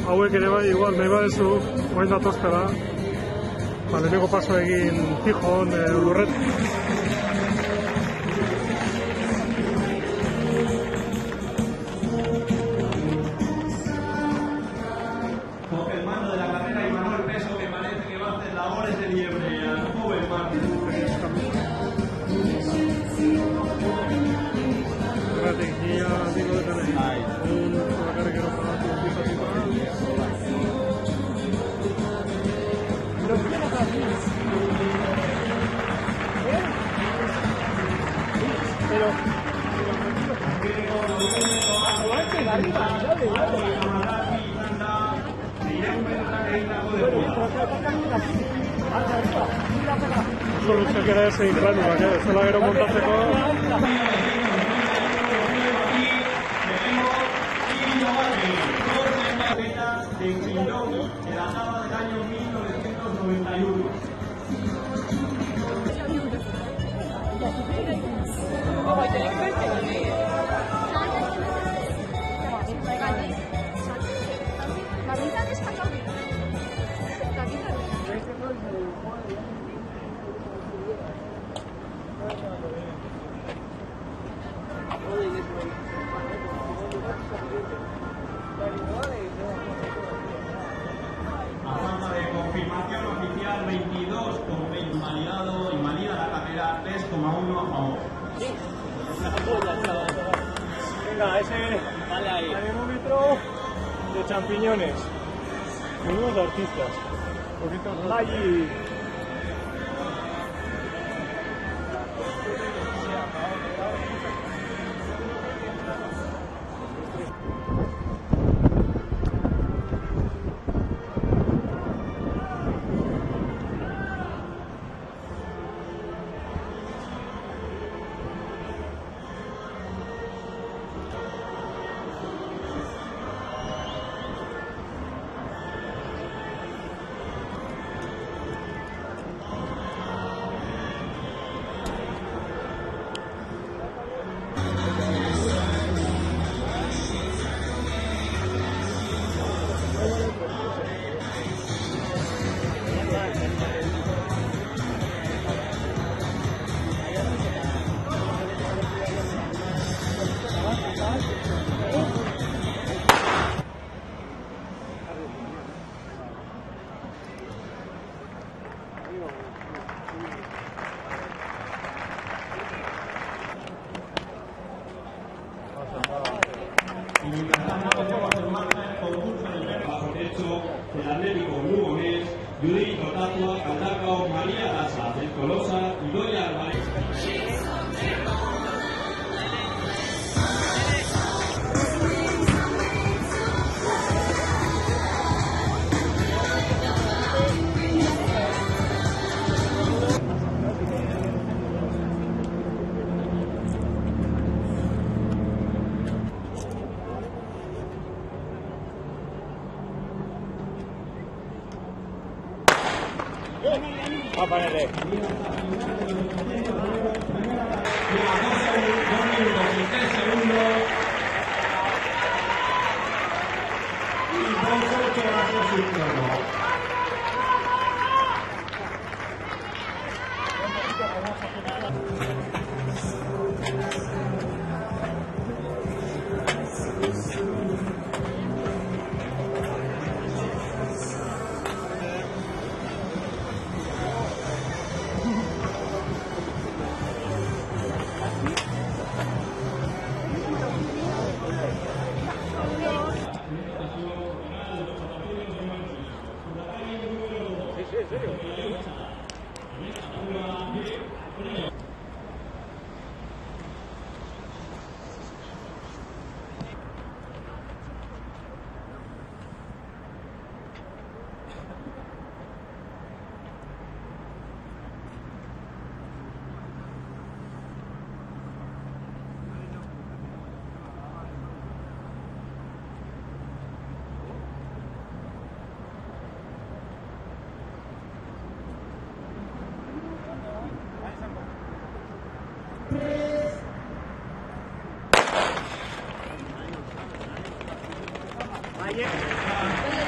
hauek ere bai, igual, nahi badezu, oain datoztela, lehenengo paso egin Gijon, Lurret. Coge el mando de la carrera y Manuel Peso, que parece que va a hacer labores de liebre al joven Martín. Estrategia, digo de tener un carguero para tu principal. Pero solo se queda ese plano, que es el aero montatzeko. De Quindón, que databa del año 1991. A falta de confirmación oficial 22 como invalidado, invalida la carrera 3,1 a favor. Venga, ese anemómetro de champiñones. Menudos artistas. Allí. El Atlético Lugones, Judith Otatua, Caldacao, María Lasa, del Colosa y Doña Álvarez. Apárale. ¿En serio? Ayer.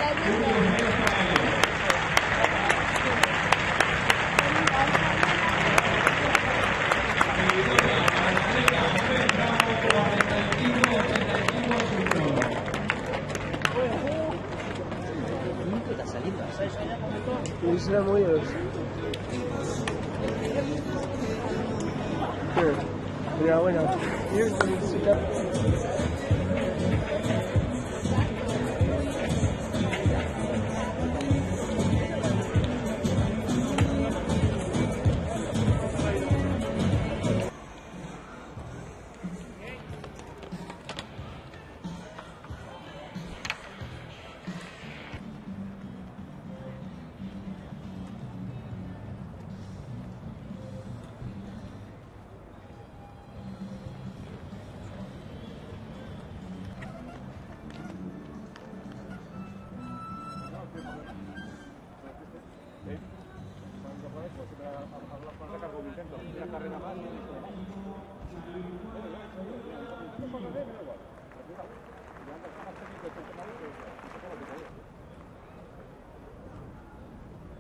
Ya, bueno.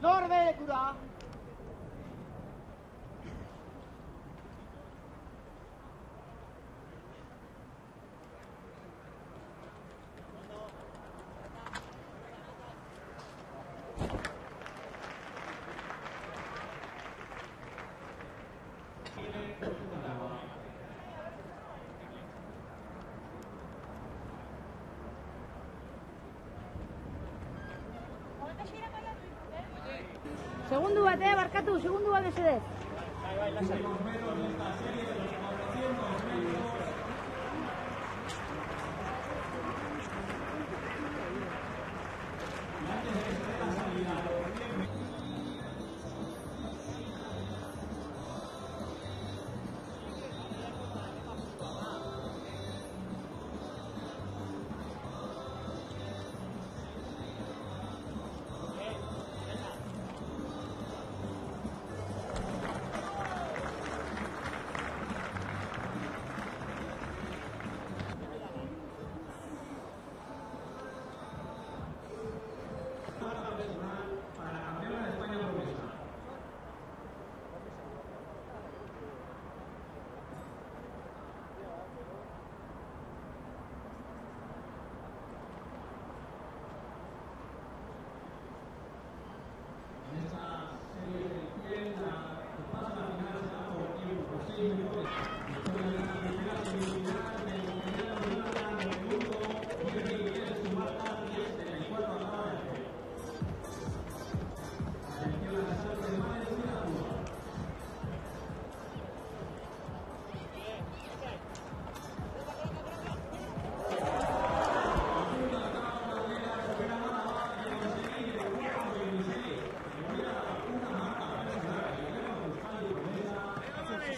Norvegia. Segundu bat, barkatu, segundu bat mesedez.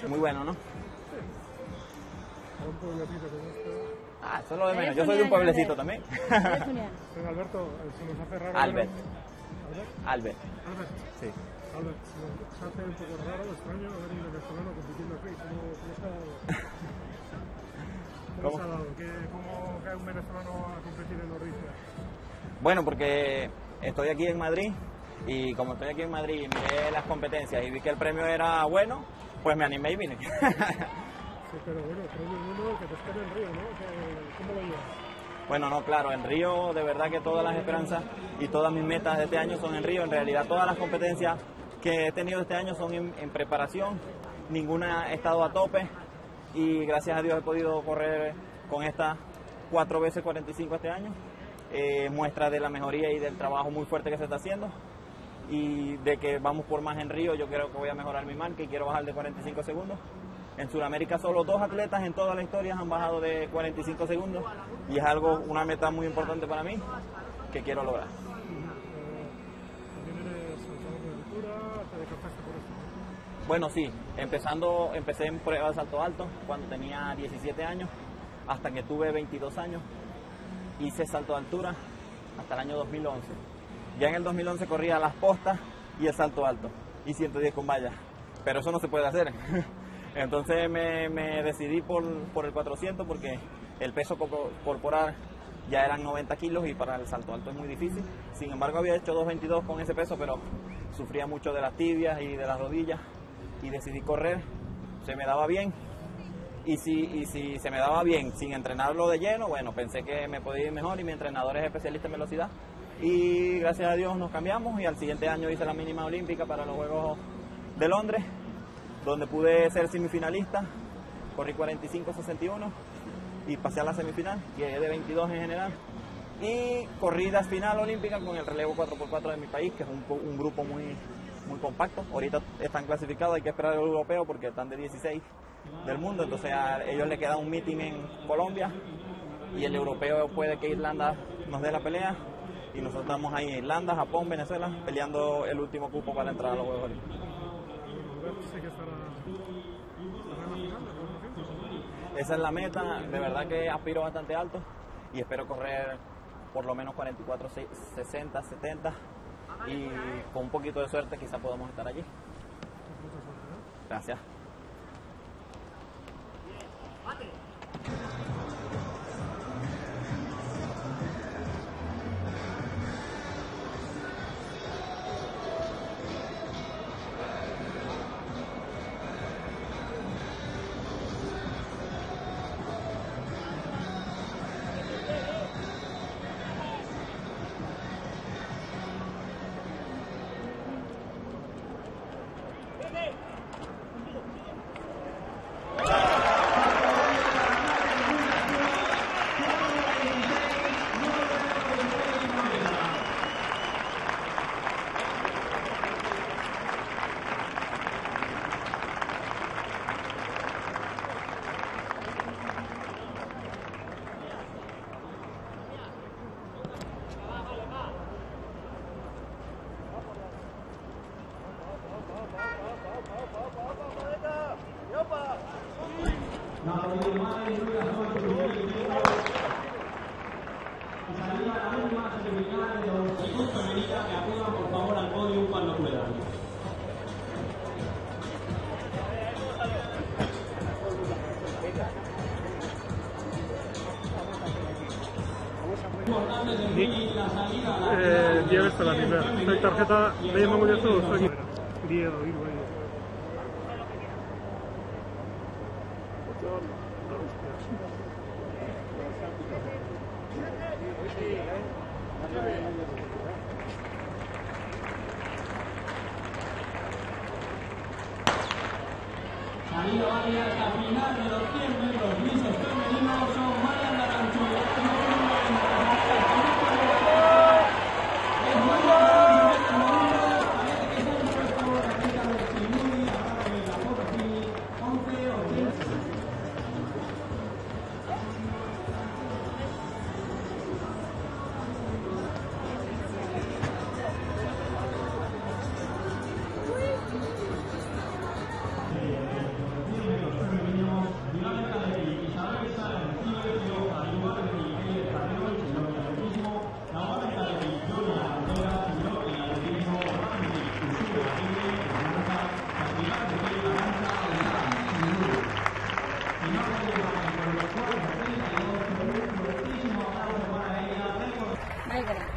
Muy bueno, ¿no? Ah, eso es lo de menos. Yo soy de un pueblecito también. Alberto, se nos hace raro. Albert. Albert. Sí. Albert, se hace un poco raro, extraño ver un venezolano compitiendo aquí. ¿Cómo se ha dado? ¿Cómo cae un venezolano a competir en Norvegia? Bueno, porque estoy aquí en Madrid y como estoy aquí en Madrid y miré las competencias y vi que el premio era bueno, pues me animé y vine. Sí, pero bueno, premio uno que te espera en Río, ¿no? ¿Cómo lo llevas? Bueno, no, claro, en Río de verdad que todas las esperanzas y todas mis metas de este año son en Río. En realidad todas las competencias que he tenido este año son en preparación, ninguna ha estado a tope y gracias a Dios he podido correr con estas 4 veces 45 este año. Muestra de la mejoría y del trabajo muy fuerte que se está haciendo y de que vamos por más en Río. Yo creo que voy a mejorar mi marca y quiero bajar de 45 segundos. En Sudamérica solo 2 atletas en toda la historia han bajado de 45 segundos y es una meta muy importante para mí que quiero lograr. ¿También eres saltador de altura? ¿Te decantaste por eso? Bueno, sí, empecé en pruebas de salto alto cuando tenía 17 años hasta que tuve 22 años. Hice salto de altura hasta el año 2011. Ya en el 2011 corría las postas y el salto alto y 110 con vallas, pero eso no se puede hacer. Entonces me decidí por el 400 porque el peso corporal ya eran 90 kilos y para el salto alto es muy difícil. Sin embargo, había hecho 2.22 con ese peso, pero sufría mucho de las tibias y de las rodillas y decidí correr. Se me daba bien y si se me daba bien sin entrenarlo de lleno, bueno, pensé que me podía ir mejor y mi entrenador es especialista en velocidad y gracias a Dios nos cambiamos y al siguiente año hice la mínima olímpica para los Juegos de Londres, donde pude ser semifinalista, corrí 45.61 y pasé a la semifinal, quedé de 22 en general y corridas final olímpica con el relevo 4x4 de mi país, que es un grupo muy compacto. Ahorita están clasificados, hay que esperar el europeo porque están de 16 del mundo, entonces a ellos le queda un meeting en Colombia y el europeo puede que Irlanda nos dé la pelea y nosotros estamos ahí en Irlanda, Japón, Venezuela, peleando el último cupo para entrar a los Juegos Olímpicos. Esa es la meta, de verdad que aspiro bastante alto y espero correr por lo menos 44, 60, 70 y con un poquito de suerte quizá podamos estar allí. Gracias. Día la primera. Zai tarjeta behin emango diozu, zuekin. Bi edo, hiru edo. Salido hacia la final de los 100 metros lisos femeninos son Marian Naranjo.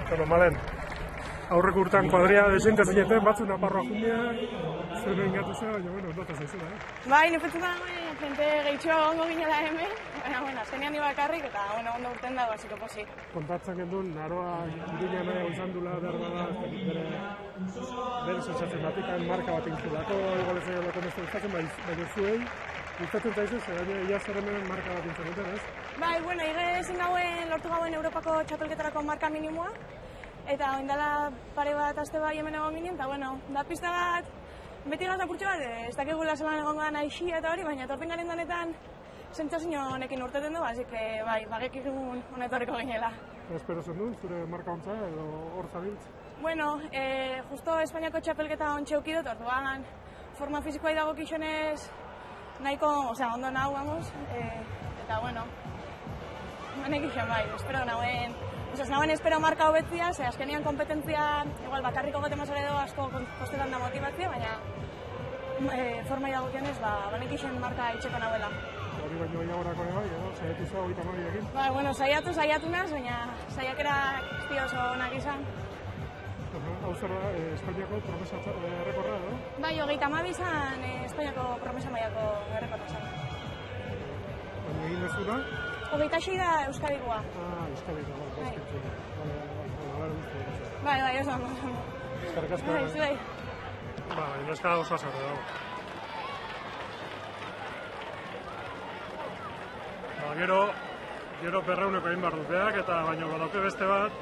Bueno, Malen, aurreko urtean kuadria desente zineten, batzu Naparroa jundia, zer behin gatu zera, baina, bueno, nota zaizela, Bai, nifetzen da, jente gehitxo ongo ginela hemen, baina, azkenean ni bakarrik, eta, ondo urten dago, así que posi. Kontatzen gendun, naroa Iruña nahi izan dula, berdala, bere sentzatzen batikan marka bat intzulako, igual ez egin lako beste gustatzen, baina zuei, gustatzen zaizu, zer ia zer hemen marka bat intzuluten, ez? Bai, bueno, ezin gauen, lortu gauen Europako txapelketarako marka minimoa, eta oindala pare bat aste bai hemen egon ginen, eta, bueno, da pista bat, beti gauza purtsu bat, ez dakigula zelan egon gana aixia eta hori, baina torpingaren danetan sentsazio honekin urteten du, así que, bai, bagekikun honetorriko ginela. Espero zen du, zure marka ontza, edo hor zabiltz? Bueno, justo Espainiako txapelketa ontxe eukidot, orduan forma fizikoa dago kixonez nahiko, ondo nahu, vamos, eta, bueno, manek ixen bai, espero nauen, nauen espero marka hobetzia, ze azkenian kompetentzia, igual bakarriko gote mazore edo asko kostetan da motibatzia, baina forma dago kionez, manek ixen marka itxeko nahuela. hori baino gehiagorako ere bai, edo, saiatu zau 32ekin. Ba, bueno, saiatu naz, baina saiakerak ez dio oso onak izan. Hau zer da, Espainiako promesa errekorra, edo? Bai, 32 izan Espainiako promesa mailako errekorra izan. Baina egin dezuna? 26 da Euskadikoa. Euskadikoa, bai. Bai, oso. Eskerrik asko. Bai, zuei. Ba, neska oso azarra dago. Gero berreuneko egin behar duteak, eta baina badauke beste bat,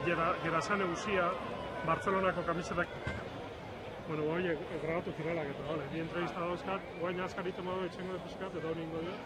Gerasan Eusia, Bartzelonako kamisetak, bueno, horiek grabatu zirelak eta, bale, bi entrevista dauzkat, guain askaritu modu etxengo defuskat, eta hori ingo dio.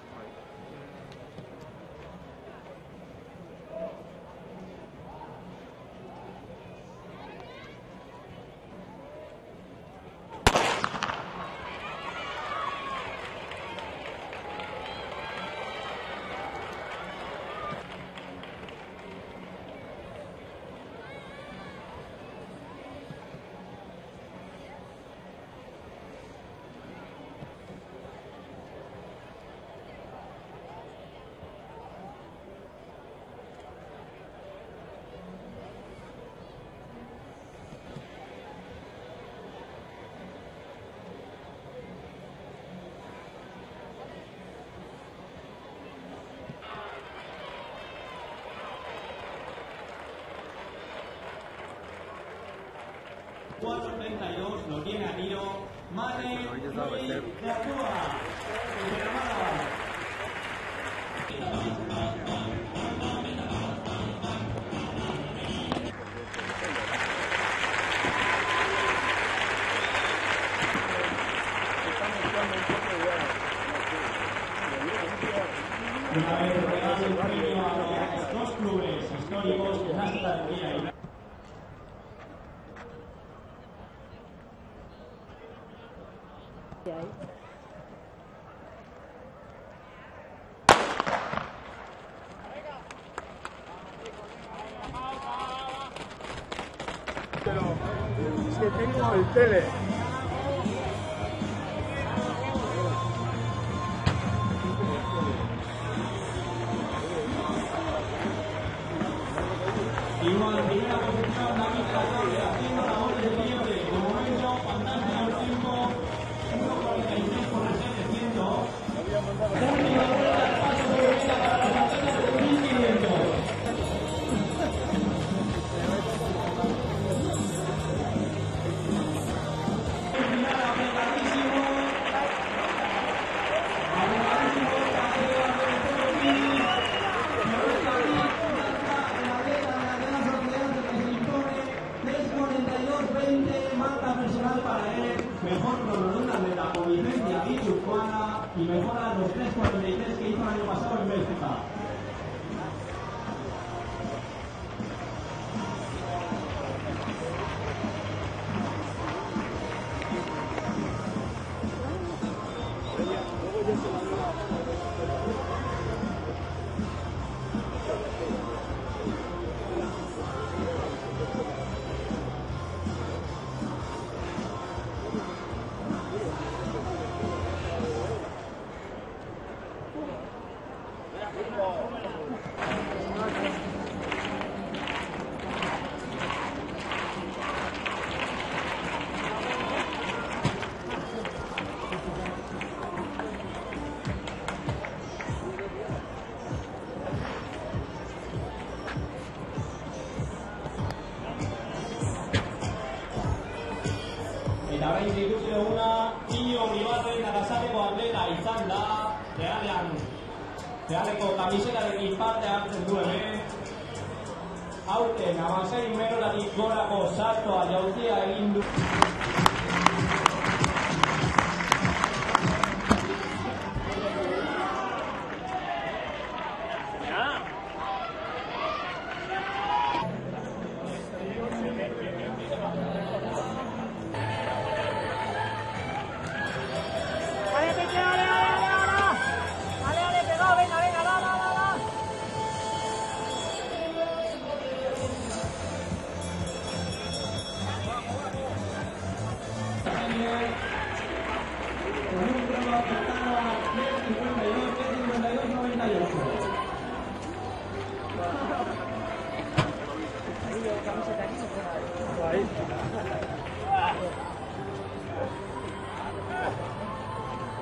Lo tiene a tiro Mane de Actúa. Una vez regalo el premio a los dos clubes históricos que Nastar y Pero es que tengo el tele. Igual, primera posición, David Catorce, haciendo la gol de liebre. De momento, fantasía al tiempo, 1.46 por el 700. Termina la vuelta al paso de vuelta para los atletas de 1500. Mejor cronoruta de la convivencia guipuzcoana y mejora los 3.43 que hizo el año pasado en Bélgica. Eta behin zituzte duguna, Iño Uribarren Arrasateko atleta izan da, Realeko kamisetarekin parte hartzen du hemen. Aurten, 16 metroratik gorako saltoa jauzia egin du. Ahí.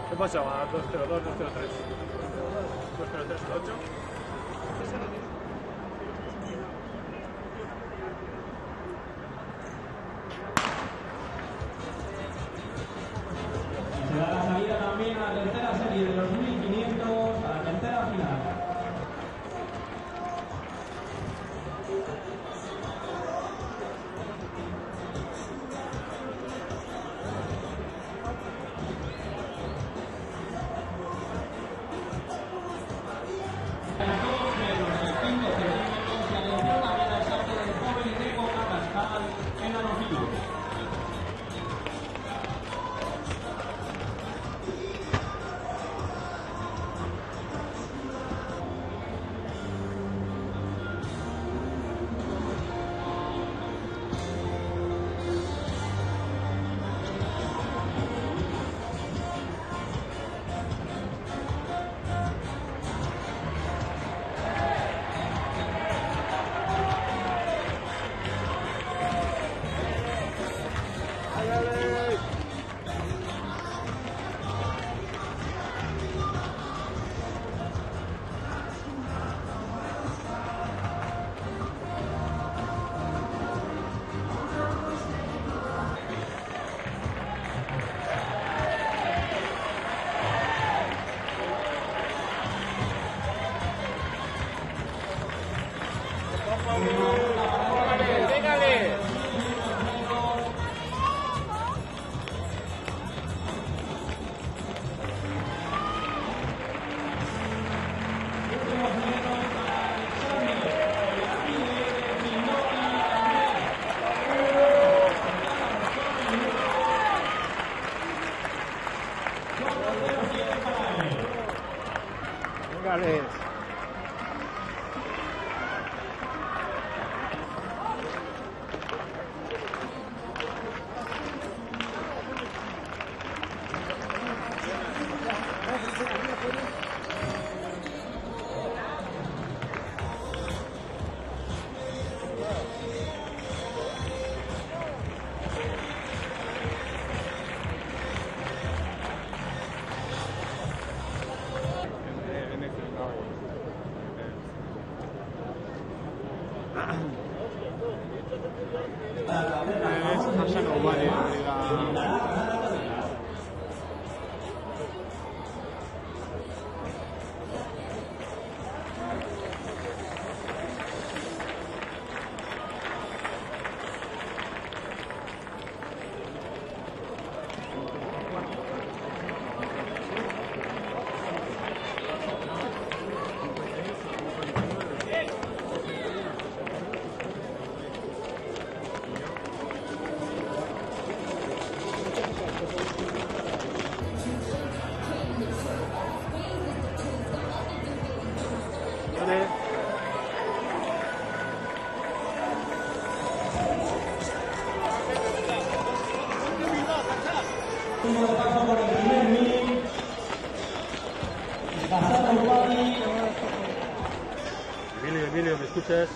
¿Qué pasaba? 202, 203. 203, 8. Se da la salida también a la tercera serie de los 1500, a la tercera final. Emilio, ¿me escuchas?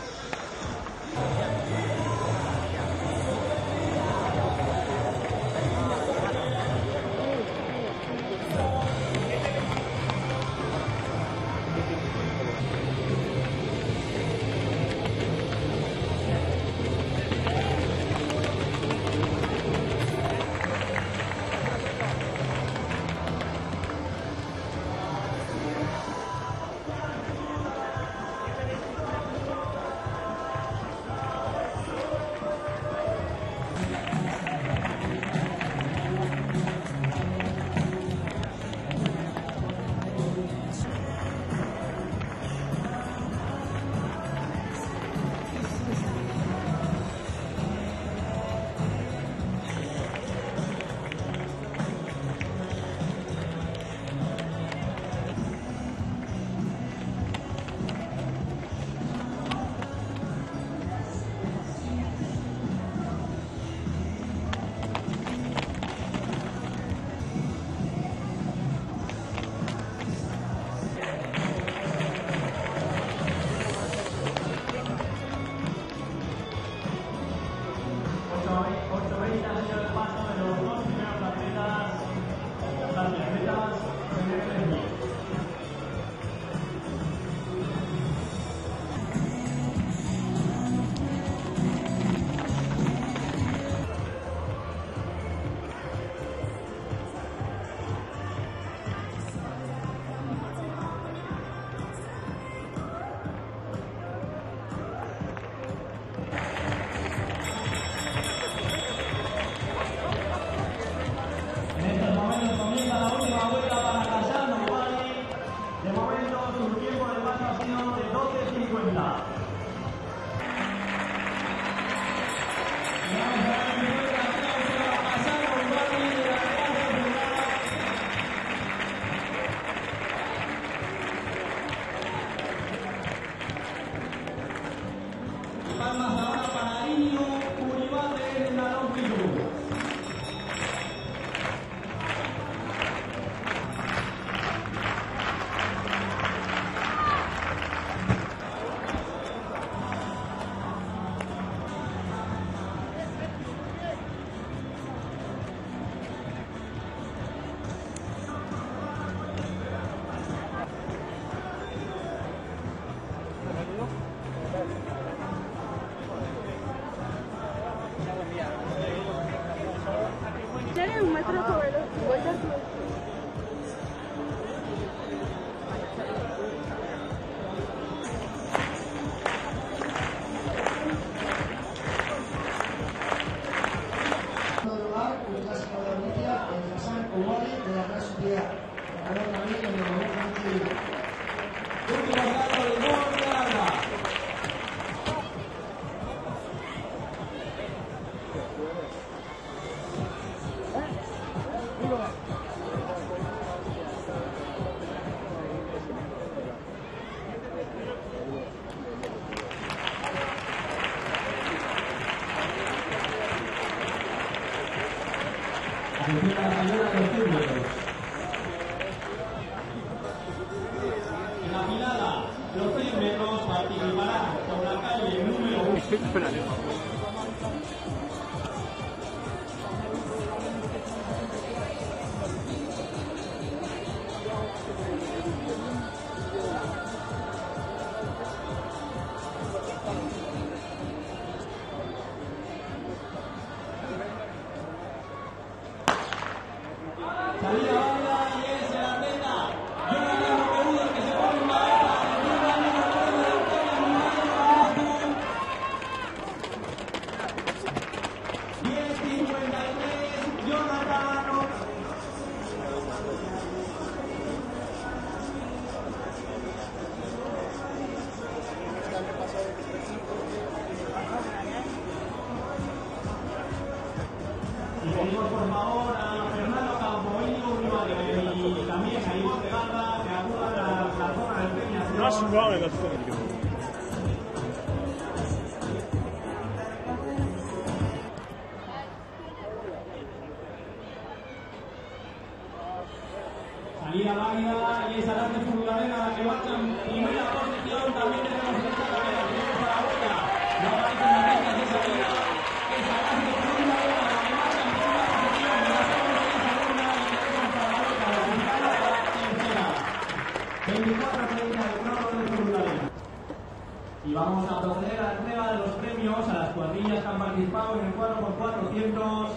Palmas ahora para Iñigo Uribarri en la longitud. Tiene un metro sobre los 50. lugar, el clásico de Ornicia, el Hassan Kouari de la Real Sociedad. Ganador también en el momento anterior. Último salto del gol de Arda. Atención a la salida de los círculos. En la filada, los 100 metros participarán por la calle número 1. Salida válida y es el atleta Jonathan Romerudo el que se pone en la meta. Atención, 10:53, Jonathan Romerudo. Y pedimos por favor a Fernando Campo, Íñigo Uribarri y también a Ivonne Garda que acudan a la zona de premiación. No ha sudado en la zona. Salida válida y es Arante Furladera la que marcha en primera posición. También tenemos en esta carrera que tenemos a la vuelta. No aparecen las rectas de salida. Es Arante Furladera la que marcha en primera posición. De la segunda y segunda y tenemos para la vuelta de Furladera para la tercera. 24:30 de crono de Furladera. Y vamos a proceder a la entrega de los premios a las cuadrillas que han participado en el 4x400.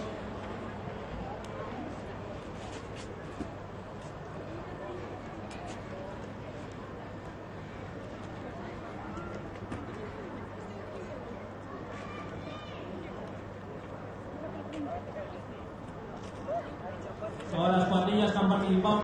Todas las cuadrillas que han participado